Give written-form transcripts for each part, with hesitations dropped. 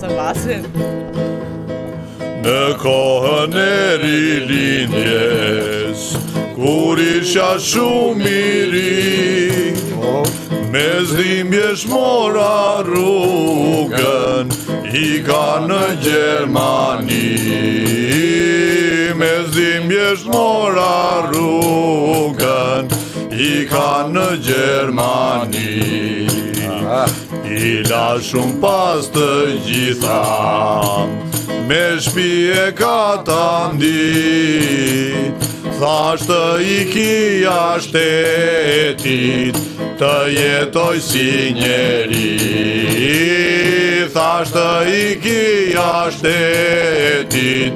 të basin. Në kohën e rilindjes, kur isha shumë i ri, me zdhimbjesh mora rrugën, ika në Gjermani. Me zdhimbjesh mora rrugën, ika në Gjermani. I la shumë pas të gjitha, me shpije ka ta ndi. Thashtë i kia shtetit, të jetoj si njeri. Thashtë i kia shtetit,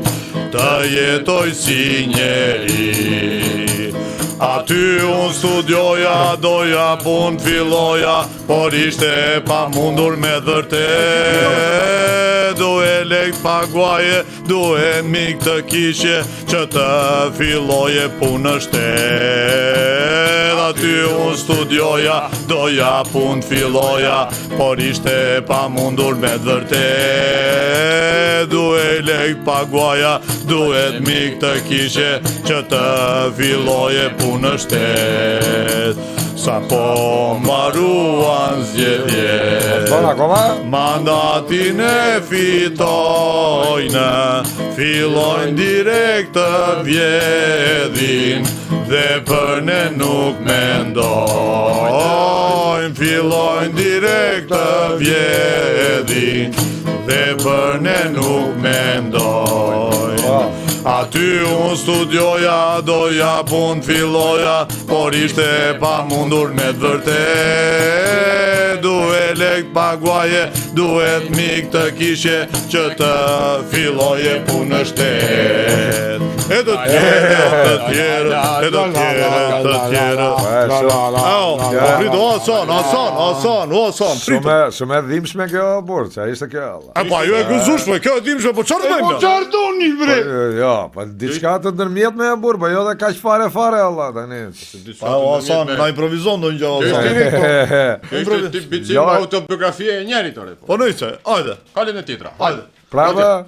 të jetoj si njeri. Aty unë studioja, doja pun filloja, por ishte pa mundur me vërtet. Duhe lekt paguaje, duhe mik të kishe, që të filloje punë në shtet. Aty unë studioja, doja pun filloja, por ishte pa mundur me vërtet. Duhe lekt paguaja, duhet mik të kishe, që të filloje punë në shtet. Sa po mbaruan zgjedhjet, mandatin e fitojnë, fillojnë direkt të vjedhin, dhe për ne nuk mendojnë. Fillojnë direkt të vjedhin, dhe për ne nuk mendojnë. Aty unë studioja, doja pun filloja, por ishte pa mundur me të vërtet. Duhe lekt paguaje, duhet mik të kishe, që të filloje punë në shtet. E të tjere, të tjere, e të tjere, të tjere. Ason. Shumë e dhimshme kjo burë, që ishte kjo. E pa, ju e gëzushme, kjo e dhimshme, po qartë me me? Po qartë unë, bre! Jo, pa diçka të ndërmjet me burë, po jo dhe kaq fare, Allah, tani. Pa, o Asan, na improvizon do një gjë, Asan. Kështë të bicim autobiografie e njerit, ore. Po nëjse, ajde. Kalin e titra. Ajde. Prava,